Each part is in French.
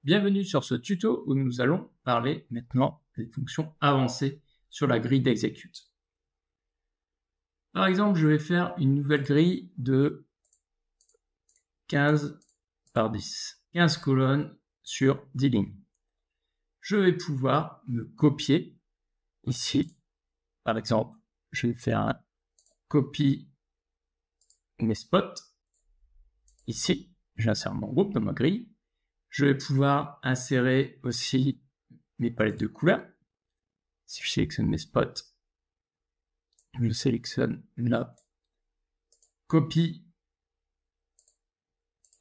Bienvenue sur ce tuto où nous allons parler maintenant des fonctions avancées sur la grille d'exécute. Par exemple, je vais faire une nouvelle grille de 15 par 10, 15 colonnes sur 10 lignes. Je vais pouvoir me copier ici. Par exemple, je vais faire un copie mes spots. Ici, j'insère mon groupe dans ma grille. Je vais pouvoir insérer aussi mes palettes de couleurs. Si je sélectionne mes spots, je sélectionne la copie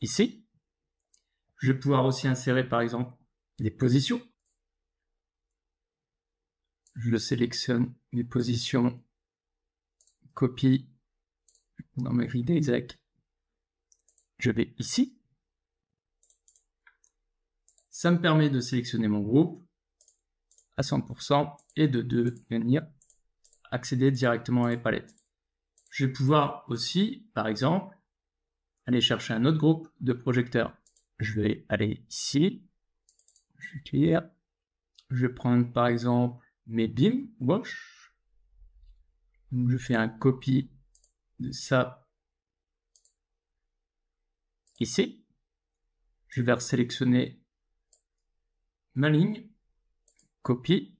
ici. Je vais pouvoir aussi insérer par exemple des positions. Je sélectionne mes positions, copie dans ma grille d'exec. Je vais ici. Ça me permet de sélectionner mon groupe à 100% et de venir accéder directement à mes palettes. Je vais pouvoir aussi, par exemple, aller chercher un autre groupe de projecteurs. Je vais aller ici, je vais cliquer, je vais prendre par exemple mes beams wash. Donc je fais un copie de ça ici. Je vais sélectionner ma ligne, copie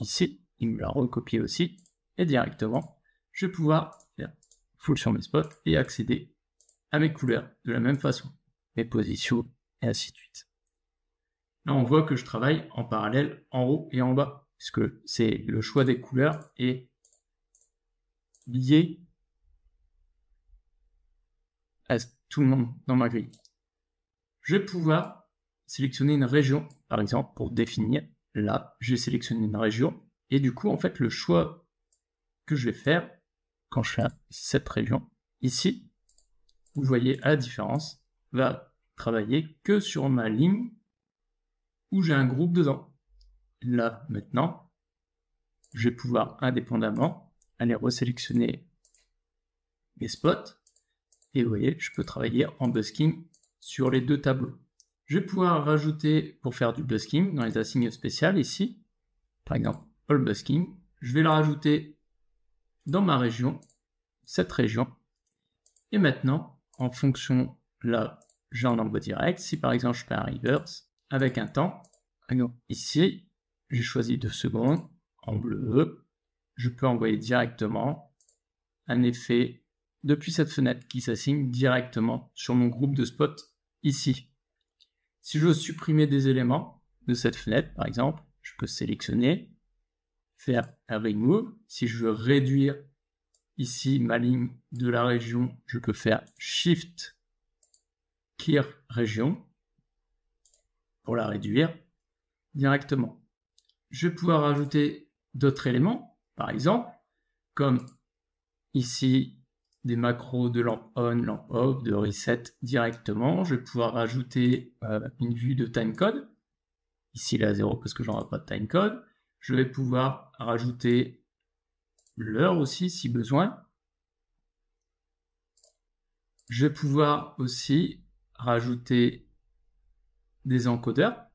ici, il me l'a recopié aussi, et directement, je vais pouvoir faire full sur mes spots et accéder à mes couleurs de la même façon, mes positions et ainsi de suite. Là, on voit que je travaille en parallèle en haut et en bas, puisque c'est le choix des couleurs est lié à tout le monde dans ma grille. Je vais pouvoir sélectionner une région, par exemple, pour définir. Là, je vais sélectionner une région. Et du coup, en fait, le choix que je vais faire quand je fais cette région, ici, vous voyez la différence, va travailler que sur ma ligne où j'ai un groupe dedans. Là, maintenant, je vais pouvoir indépendamment aller resélectionner mes spots. Et vous voyez, je peux travailler en busking sur les deux tableaux. Je vais pouvoir rajouter, pour faire du busking, dans les assignes spéciales, ici, par exemple, all busking, je vais le rajouter dans ma région, cette région. Et maintenant, en fonction, là, j'ai un envoi direct. Si par exemple, je fais un reverse avec un temps, ici, j'ai choisi 2 secondes, en bleu, je peux envoyer directement un effet depuis cette fenêtre qui s'assigne directement sur mon groupe de spots ici. Si je veux supprimer des éléments de cette fenêtre, par exemple, je peux sélectionner, faire un remove. Si je veux réduire ici ma ligne de la région, je peux faire Shift Clear Région pour la réduire directement. Je vais pouvoir ajouter d'autres éléments, par exemple, comme ici des macros de lampe on, lampe off, de reset directement. Je vais pouvoir rajouter une vue de timecode. Ici, il est à 0 parce que j'en ai pas de timecode. Je vais pouvoir rajouter l'heure aussi si besoin. Je vais pouvoir aussi rajouter des encodeurs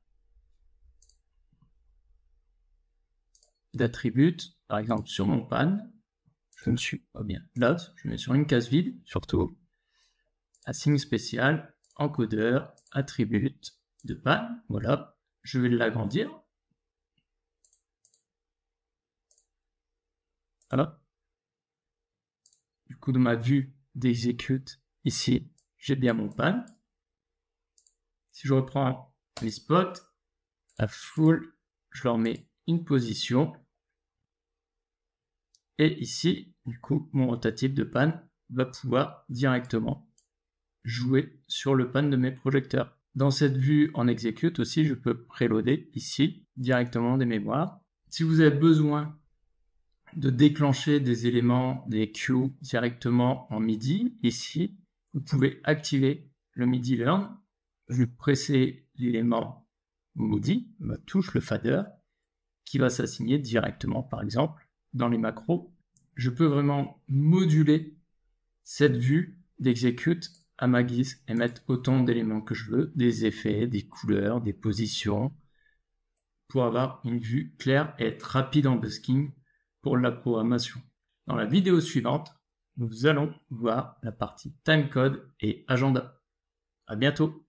d'attributs, par exemple sur mon pan. Je me suis pas bien là, je mets sur une case vide, surtout. Assign spécial, encodeur, attribut de pan. Voilà, je vais l'agrandir. Voilà. Du coup, de ma vue d'exécute, ici, j'ai bien mon pan. Si je reprends les spots, à full, je leur mets une position. Et ici, du coup, mon rotatif de pan va pouvoir directement jouer sur le pan de mes projecteurs. Dans cette vue en exécute aussi, je peux préloader ici directement des mémoires. Si vous avez besoin de déclencher des éléments, des queues directement en MIDI, ici, vous pouvez activer le MIDI Learn. Je vais presser l'élément MIDI, ma touche, le fader, qui va s'assigner directement, par exemple, dans les macros. Je peux vraiment moduler cette vue d'exécute à ma guise et mettre autant d'éléments que je veux, des effets, des couleurs, des positions, pour avoir une vue claire et être rapide en busking pour la programmation. Dans la vidéo suivante, nous allons voir la partie timecode et agenda. À bientôt!